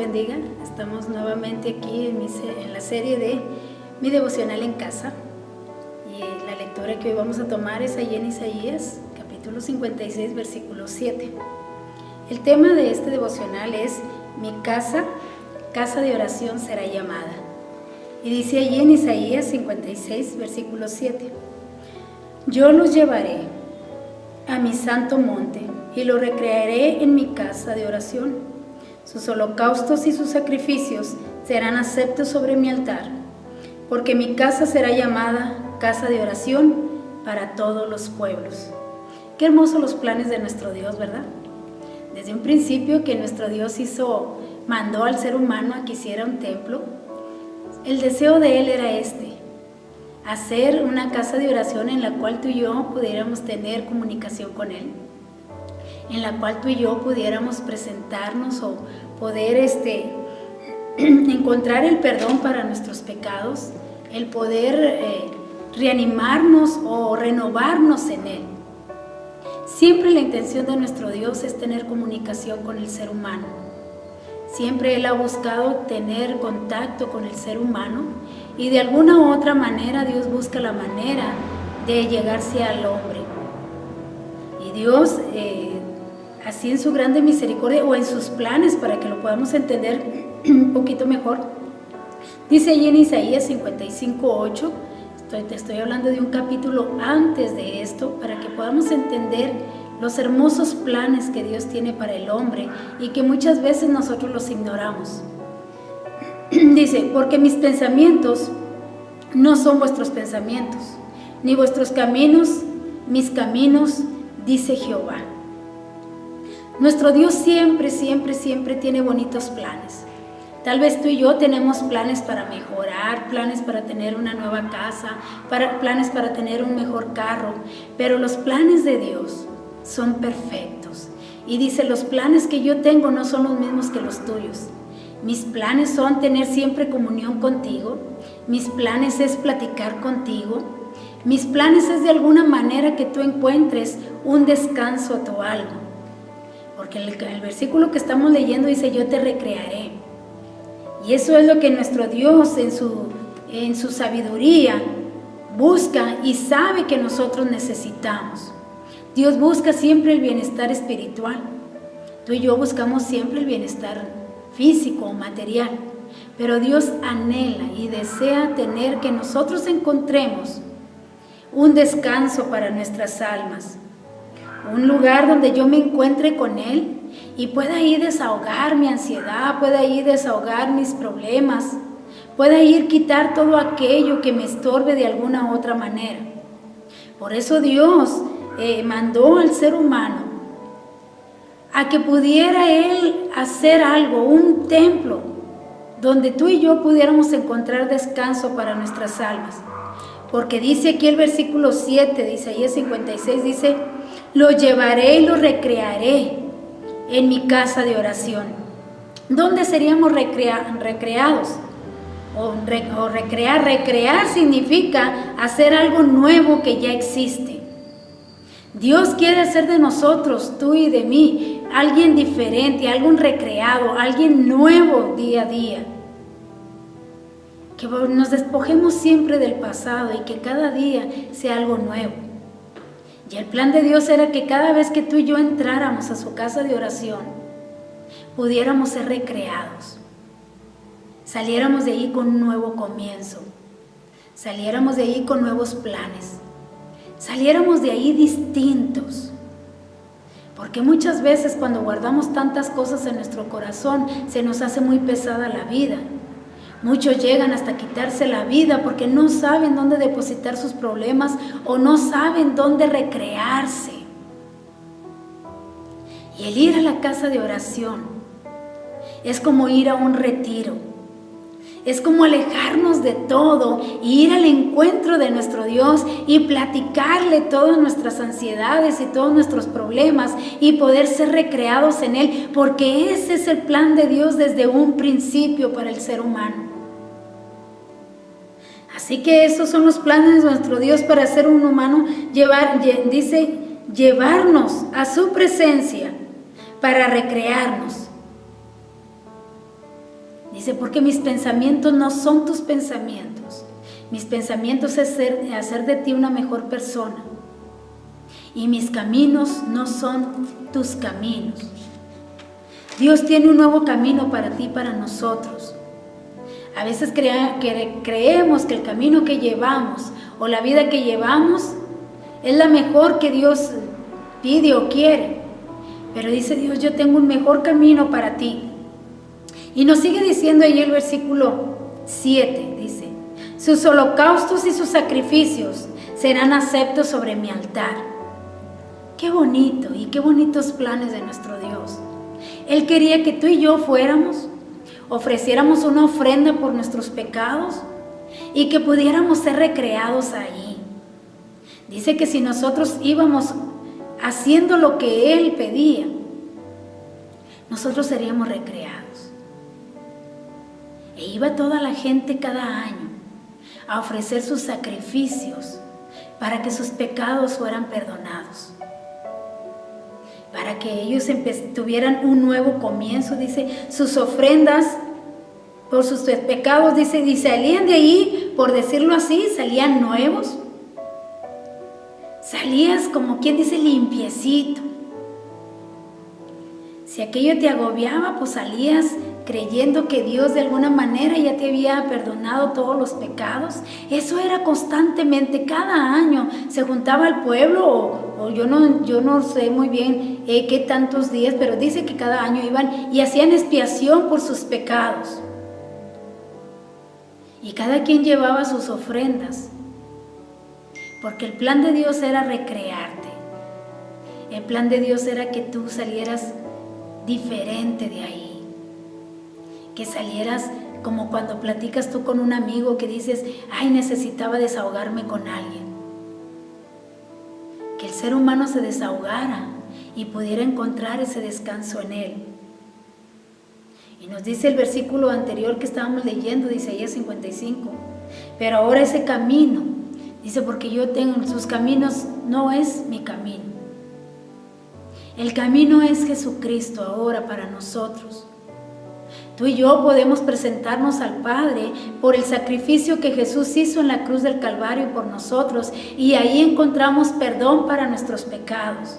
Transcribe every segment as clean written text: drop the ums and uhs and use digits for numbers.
bendiga. Estamos nuevamente aquí en la serie de mi devocional en casa. Y la lectura que hoy vamos a tomar es allí en Isaías, capítulo 56, versículo 7. El tema de este devocional es: mi casa, casa de oración será llamada. Y dice allí en Isaías 56, versículo 7: yo los llevaré a mi santo monte y lo recrearé en mi casa de oración. Sus holocaustos y sus sacrificios serán aceptos sobre mi altar, porque mi casa será llamada casa de oración para todos los pueblos. Qué hermosos los planes de nuestro Dios, ¿verdad? Desde un principio que nuestro Dios mandó al ser humano a que hiciera un templo, el deseo de Él era hacer una casa de oración en la cual tú y yo pudiéramos tener comunicación con Él, en la cual tú y yo pudiéramos presentarnos o poder encontrar el perdón para nuestros pecados, el poder reanimarnos o renovarnos en Él. Siempre la intención de nuestro Dios es tener comunicación con el ser humano. Siempre Él ha buscado tener contacto con el ser humano y de alguna u otra manera Dios busca la manera de llegarse al hombre. Y Dios, así en su grande misericordia o en sus planes, para que lo podamos entender un poquito mejor, dice allí en Isaías 55:8, te estoy hablando de un capítulo antes de esto, para que podamos entender los hermosos planes que Dios tiene para el hombre y que muchas veces nosotros los ignoramos. Dice: porque mis pensamientos no son vuestros pensamientos, ni vuestros caminos mis caminos, dice Jehová. Nuestro Dios siempre tiene bonitos planes. Tal vez tú y yo tenemos planes para mejorar, planes para tener una nueva casa, planes para tener un mejor carro, pero los planes de Dios son perfectos. Y dice: los planes que yo tengo no son los mismos que los tuyos. Mis planes son tener siempre comunión contigo. Mis planes es platicar contigo. Mis planes es de alguna manera que tú encuentres un descanso a tu alma. Porque el versículo que estamos leyendo dice: yo te recrearé. Y eso es lo que nuestro Dios en su sabiduría busca y sabe que nosotros necesitamos. Dios busca siempre el bienestar espiritual. Tú y yo buscamos siempre el bienestar físico o material. Pero Dios anhela y desea tener que nosotros encontremos un descanso para nuestras almas. Un lugar donde yo me encuentre con Él y pueda ir desahogar mi ansiedad, pueda ir desahogar mis problemas, pueda ir quitar todo aquello que me estorbe de alguna u otra manera. Por eso Dios mandó al ser humano a que pudiera Él hacer algo, un templo, donde tú y yo pudiéramos encontrar descanso para nuestras almas. Porque dice aquí el versículo 7 de Isaías 56, dice: lo llevaré y lo recrearé en mi casa de oración. ¿Dónde seríamos recreados? Recrear significa hacer algo nuevo que ya existe. Dios quiere hacer de nosotros, tú y de mí, alguien diferente, alguien recreado, alguien nuevo día a día. Que nos despojemos siempre del pasado y que cada día sea algo nuevo. Y el plan de Dios era que cada vez que tú y yo entráramos a su casa de oración, pudiéramos ser recreados. Saliéramos de ahí con un nuevo comienzo. Saliéramos de ahí con nuevos planes. Saliéramos de ahí distintos. Porque muchas veces cuando guardamos tantas cosas en nuestro corazón, se nos hace muy pesada la vida. Muchos llegan hasta quitarse la vida porque no saben dónde depositar sus problemas o no saben dónde recrearse. Y el ir a la casa de oración es como ir a un retiro. Es como alejarnos de todo y ir al encuentro de nuestro Dios y platicarle todas nuestras ansiedades y todos nuestros problemas y poder ser recreados en Él, porque ese es el plan de Dios desde un principio para el ser humano. Así que esos son los planes de nuestro Dios para ser un humano, llevarnos a su presencia para recrearnos. Dice, porque mis pensamientos no son tus pensamientos. Mis pensamientos es hacer de ti una mejor persona. Y mis caminos no son tus caminos. Dios tiene un nuevo camino para ti y para nosotros. A veces creemos que el camino que llevamos o la vida que llevamos es la mejor que Dios pide o quiere. Pero dice Dios, yo tengo un mejor camino para ti. Y nos sigue diciendo ahí el versículo 7, dice, sus holocaustos y sus sacrificios serán aceptos sobre mi altar. Qué bonito y qué bonitos planes de nuestro Dios. Él quería que tú y yo ofreciéramos una ofrenda por nuestros pecados y que pudiéramos ser recreados ahí. Dice que si nosotros íbamos haciendo lo que Él pedía, nosotros seríamos recreados. E iba toda la gente cada año a ofrecer sus sacrificios para que sus pecados fueran perdonados, para que ellos tuvieran un nuevo comienzo. Dice, sus ofrendas por sus pecados, dice, y salían de ahí, por decirlo así, salían nuevos. Salías como quien dice limpiecito. Si aquello te agobiaba, pues salías creyendo que Dios de alguna manera ya te había perdonado todos los pecados. Eso era constantemente, cada año se juntaba el pueblo, o yo no sé muy bien qué tantos días, pero dice que cada año iban y hacían expiación por sus pecados. Y cada quien llevaba sus ofrendas, porque el plan de Dios era recrearte. El plan de Dios era que tú salieras diferente de ahí. Que salieras como cuando platicas tú con un amigo que dices, ay, necesitaba desahogarme con alguien. Que el ser humano se desahogara y pudiera encontrar ese descanso en Él. Y nos dice el versículo anterior que estábamos leyendo de Isaías 55, pero ahora ese camino, dice, porque yo tengo sus caminos, no es mi camino. El camino es Jesucristo ahora para nosotros. Tú y yo podemos presentarnos al Padre por el sacrificio que Jesús hizo en la cruz del Calvario por nosotros, y ahí encontramos perdón para nuestros pecados.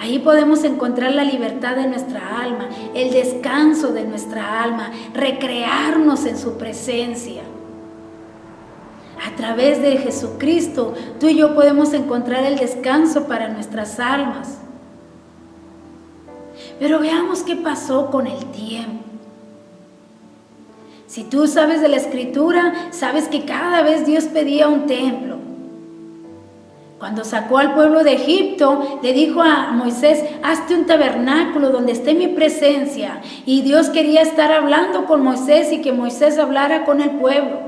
Ahí podemos encontrar la libertad de nuestra alma, el descanso de nuestra alma, recrearnos en su presencia. A través de Jesucristo, tú y yo podemos encontrar el descanso para nuestras almas. Pero veamos qué pasó con el tiempo. Si tú sabes de la Escritura, sabes que cada vez Dios pedía un templo. Cuando sacó al pueblo de Egipto, le dijo a Moisés, hazte un tabernáculo donde esté mi presencia. Y Dios quería estar hablando con Moisés y que Moisés hablara con el pueblo,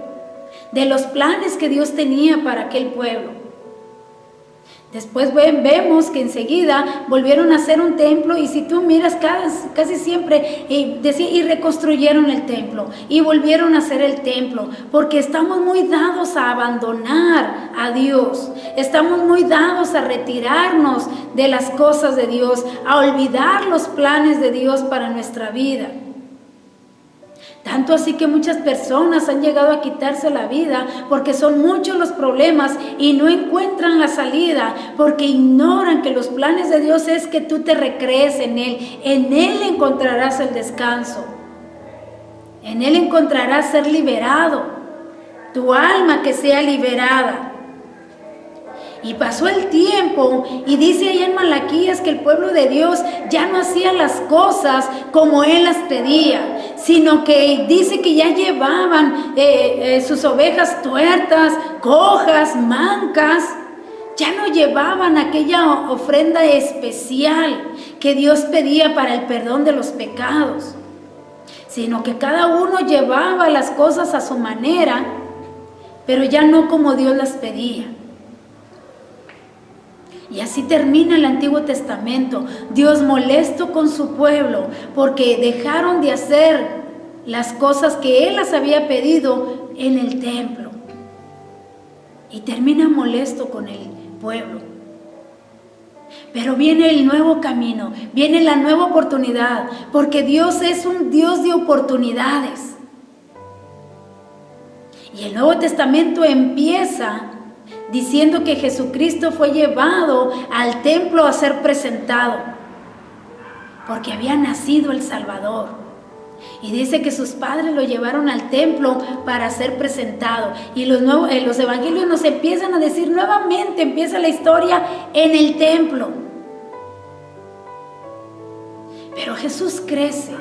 de los planes que Dios tenía para aquel pueblo. Después vemos que enseguida volvieron a hacer un templo, y si tú miras casi siempre y reconstruyeron el templo y volvieron a hacer el templo, porque estamos muy dados a abandonar a Dios, estamos muy dados a retirarnos de las cosas de Dios, a olvidar los planes de Dios para nuestra vida. Tanto así que muchas personas han llegado a quitarse la vida porque son muchos los problemas y no encuentran la salida, porque ignoran que los planes de Dios es que tú te recrees en Él. En Él encontrarás el descanso. En Él encontrarás ser liberado. Tu alma que sea liberada. Y pasó el tiempo, y dice ahí en Malaquías que el pueblo de Dios ya no hacía las cosas como Él las pedía, sino que dice que ya llevaban sus ovejas tuertas, cojas, mancas. Ya no llevaban aquella ofrenda especial que Dios pedía para el perdón de los pecados, sino que cada uno llevaba las cosas a su manera, pero ya no como Dios las pedía. Y así termina el Antiguo Testamento, Dios molesto con su pueblo porque dejaron de hacer las cosas que Él las había pedido en el templo. Y termina molesto con el pueblo. Pero viene el nuevo camino, viene la nueva oportunidad, porque Dios es un Dios de oportunidades. Y el Nuevo Testamento empieza diciendo que Jesucristo fue llevado al templo a ser presentado, porque había nacido el Salvador. Y dice que sus padres lo llevaron al templo para ser presentado. Y los evangelios nos empiezan a decir nuevamente, empieza la historia en el templo. Pero Jesús crece,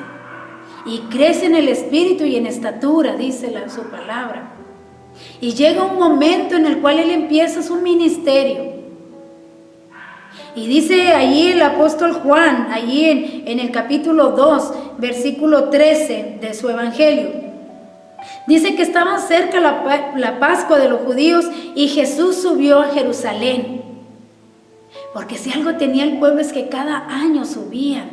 y crece en el espíritu y en estatura, dice su palabra. Y llega un momento en el cual Él empieza su ministerio. Y dice allí el apóstol Juan, allí en el capítulo 2, versículo 13 de su evangelio. Dice que estaba cerca la Pascua de los judíos y Jesús subió a Jerusalén. Porque si algo tenía el pueblo es que cada año subían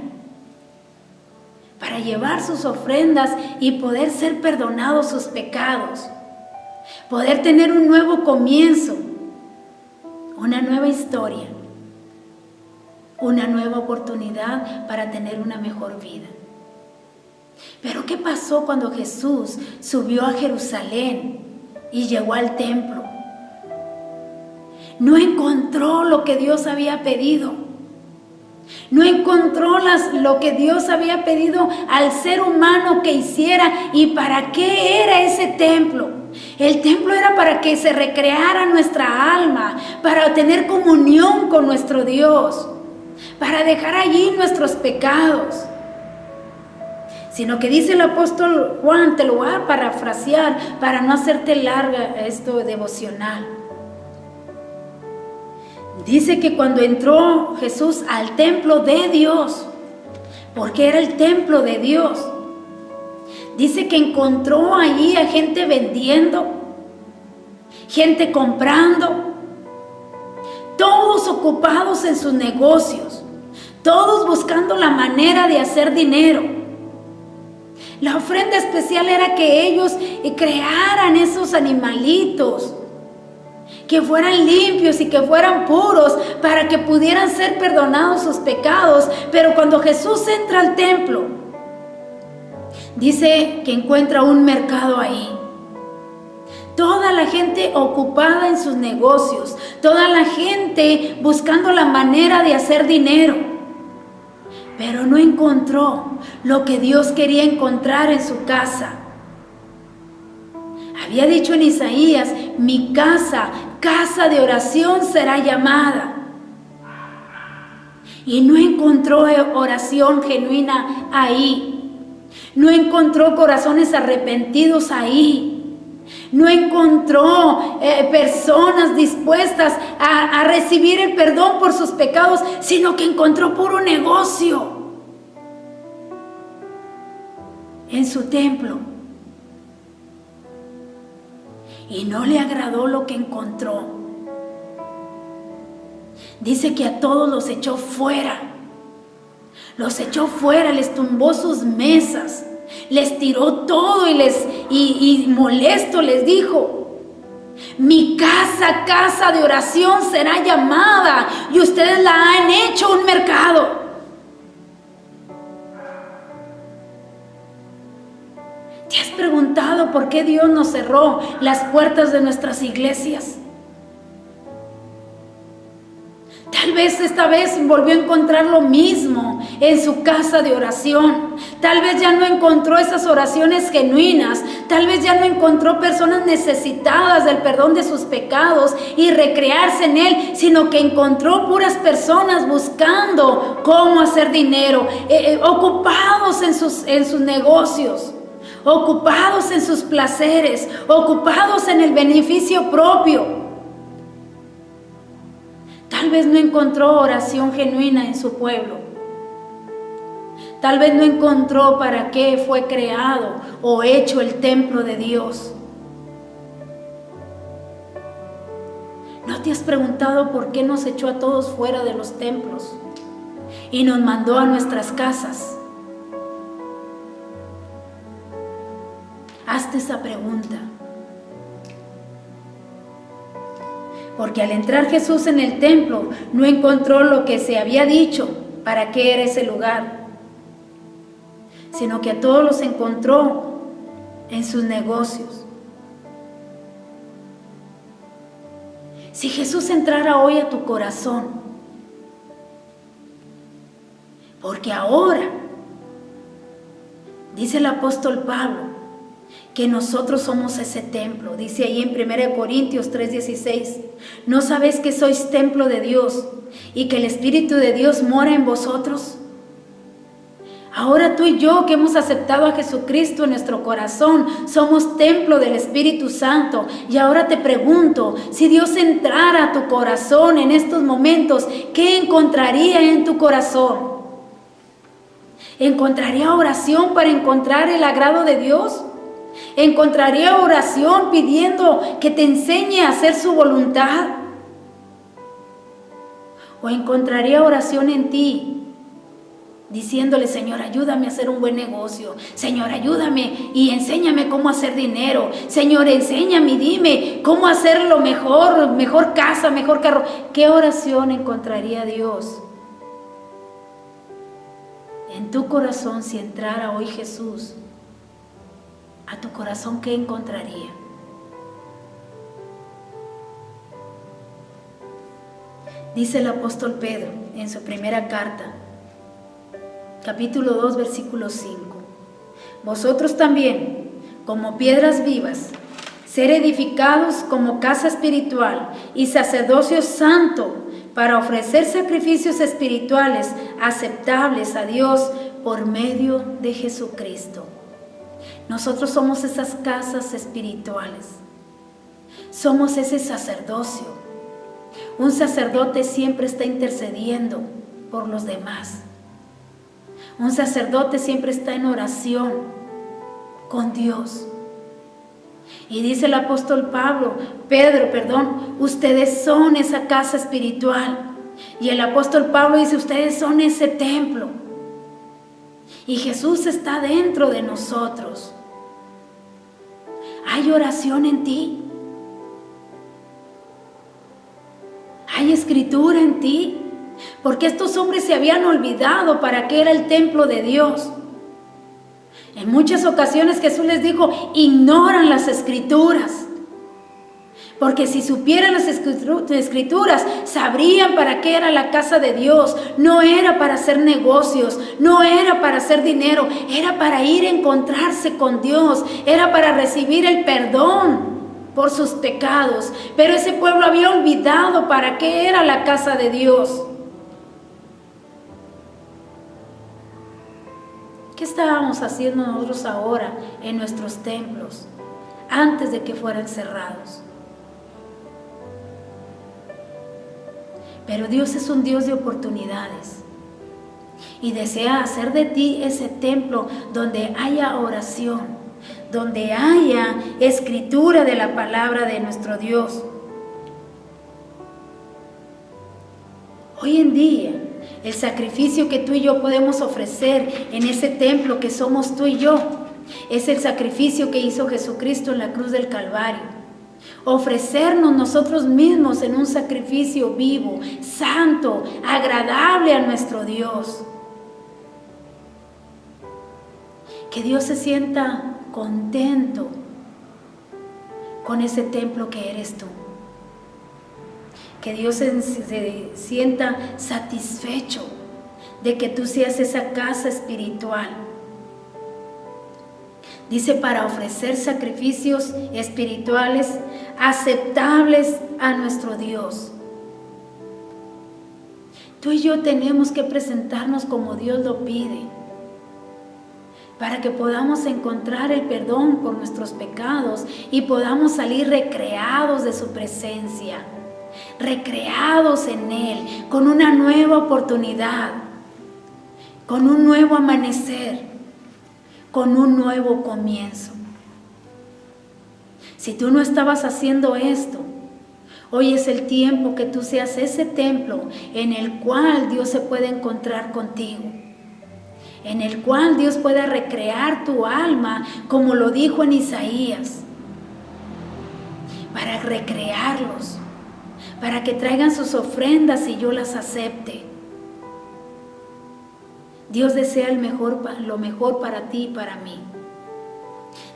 para llevar sus ofrendas y poder ser perdonados sus pecados. Poder tener un nuevo comienzo, una nueva historia, una nueva oportunidad para tener una mejor vida. Pero ¿qué pasó cuando Jesús subió a Jerusalén y llegó al templo? No encontró lo que Dios había pedido. No encontró lo que Dios había pedido al ser humano que hiciera. ¿Y para qué era ese templo? El templo era para que se recreara nuestra alma, para tener comunión con nuestro Dios, para dejar allí nuestros pecados. Sino que dice el apóstol Juan, te lo voy a parafrasear para no hacerte larga esto devocional. Dice que cuando entró Jesús al templo de Dios, porque era el templo de Dios, dice que encontró allí a gente vendiendo, gente comprando, todos ocupados en sus negocios, todos buscando la manera de hacer dinero. La ofrenda especial era que ellos crearan esos animalitos, que fueran limpios y que fueran puros para que pudieran ser perdonados sus pecados. Pero cuando Jesús entra al templo, dice que encuentra un mercado ahí. Toda la gente ocupada en sus negocios, toda la gente buscando la manera de hacer dinero, pero no encontró lo que Dios quería encontrar en su casa. Había dicho en Isaías, mi casa, casa de oración será llamada. Y no encontró oración genuina ahí. No encontró corazones arrepentidos ahí. No encontró personas dispuestas a recibir el perdón por sus pecados, sino que encontró puro negocio en su templo. Y no le agradó lo que encontró. Dice que a todos los echó fuera. Los echó fuera, les tumbó sus mesas, les tiró todo y molesto les dijo, mi casa, casa de oración será llamada y ustedes la han hecho un mercado. ¿Te has preguntado por qué Dios nos cerró las puertas de nuestras iglesias? Tal vez esta vez volvió a encontrar lo mismo en su casa de oración. Tal vez ya no encontró esas oraciones genuinas. Tal vez ya no encontró personas necesitadas del perdón de sus pecados y recrearse en Él, sino que encontró puras personas buscando cómo hacer dinero, ocupados en sus negocios, ocupados en sus placeres, ocupados en el beneficio propio. Tal vez no encontró oración genuina en su pueblo. Tal vez no encontró para qué fue creado o hecho el templo de Dios. ¿No te has preguntado por qué nos echó a todos fuera de los templos y nos mandó a nuestras casas? Hazte esa pregunta. Porque al entrar Jesús en el templo, no encontró lo que se había dicho, para qué era ese lugar, sino que a todos los encontró en sus negocios. Si Jesús entrara hoy a tu corazón, porque ahora, dice el apóstol Pablo, que nosotros somos ese templo. Dice ahí en 1 Corintios 3:16, ¿no sabéis que sois templo de Dios y que el Espíritu de Dios mora en vosotros? Ahora tú y yo que hemos aceptado a Jesucristo en nuestro corazón, somos templo del Espíritu Santo. Y ahora te pregunto, si Dios entrara a tu corazón en estos momentos, ¿qué encontraría en tu corazón? ¿Encontraría oración para encontrar el agrado de Dios? ¿Encontraría oración pidiendo que te enseñe a hacer su voluntad? ¿O encontraría oración en ti diciéndole, Señor, ayúdame a hacer un buen negocio? Señor, ayúdame y enséñame cómo hacer dinero. Señor, enséñame y dime cómo hacerlo mejor casa, mejor carro. ¿Qué oración encontraría Dios en tu corazón si entrara hoy Jesús a tu corazón? ¿Qué encontraría? Dice el apóstol Pedro en su primera carta, capítulo 2, versículo 5. Vosotros también, como piedras vivas, ser edificados como casa espiritual y sacerdocio santo, para ofrecer sacrificios espirituales aceptables a Dios por medio de Jesucristo. Nosotros somos esas casas espirituales. Somos ese sacerdocio. Un sacerdote siempre está intercediendo por los demás. Un sacerdote siempre está en oración con Dios. Y dice el apóstol Pedro, ustedes son esa casa espiritual. Y el apóstol Pablo dice, ustedes son ese templo. Y Jesús está dentro de nosotros. ¿Hay oración en ti? ¿Hay escritura en ti? Porque estos hombres se habían olvidado para qué era el templo de Dios. En muchas ocasiones Jesús les dijo, ignoran las escrituras. Porque si supieran las escrituras, sabrían para qué era la casa de Dios. No era para hacer negocios, no era para hacer dinero, era para ir a encontrarse con Dios, era para recibir el perdón por sus pecados. Pero ese pueblo había olvidado para qué era la casa de Dios. ¿Qué estábamos haciendo nosotros ahora en nuestros templos antes de que fueran cerrados? Pero Dios es un Dios de oportunidades y desea hacer de ti ese templo donde haya oración, donde haya escritura de la palabra de nuestro Dios. Hoy en día, el sacrificio que tú y yo podemos ofrecer en ese templo que somos tú y yo, es el sacrificio que hizo Jesucristo en la cruz del Calvario. Ofrecernos nosotros mismos en un sacrificio vivo, santo, agradable a nuestro Dios. Que Dios se sienta contento con ese templo que eres tú. Que Dios se sienta satisfecho de que tú seas esa casa espiritual. Dice, para ofrecer sacrificios espirituales aceptables a nuestro Dios. Tú y yo tenemos que presentarnos como Dios lo pide, para que podamos encontrar el perdón por nuestros pecados y podamos salir recreados de su presencia, recreados en Él, con una nueva oportunidad, con un nuevo amanecer, con un nuevo comienzo. Si tú no estabas haciendo esto, hoy es el tiempo que tú seas ese templo en el cual Dios se puede encontrar contigo, en el cual Dios pueda recrear tu alma, como lo dijo en Isaías, para recrearlos, para que traigan sus ofrendas y yo las acepte. Dios desea lo mejor para ti y para mí.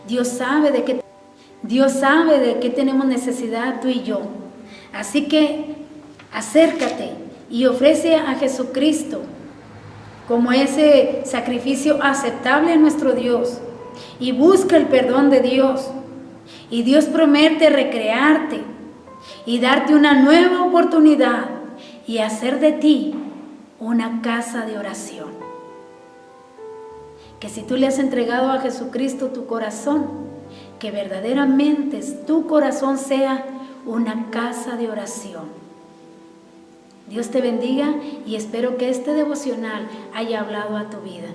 Dios sabe de qué tenemos necesidad tú y yo. Así que acércate y ofrece a Jesucristo como ese sacrificio aceptable a nuestro Dios y busca el perdón de Dios. Y Dios promete recrearte y darte una nueva oportunidad y hacer de ti una casa de oración. Que si tú le has entregado a Jesucristo tu corazón, que verdaderamente tu corazón sea una casa de oración. Dios te bendiga y espero que este devocional haya hablado a tu vida.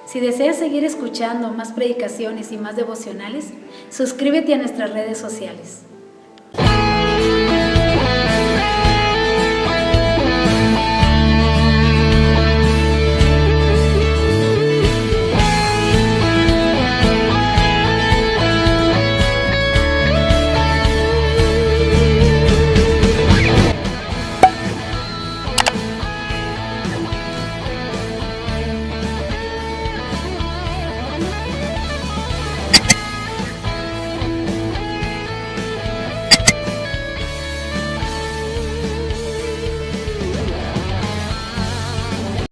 Si deseas seguir escuchando más predicaciones y más devocionales, suscríbete a nuestras redes sociales.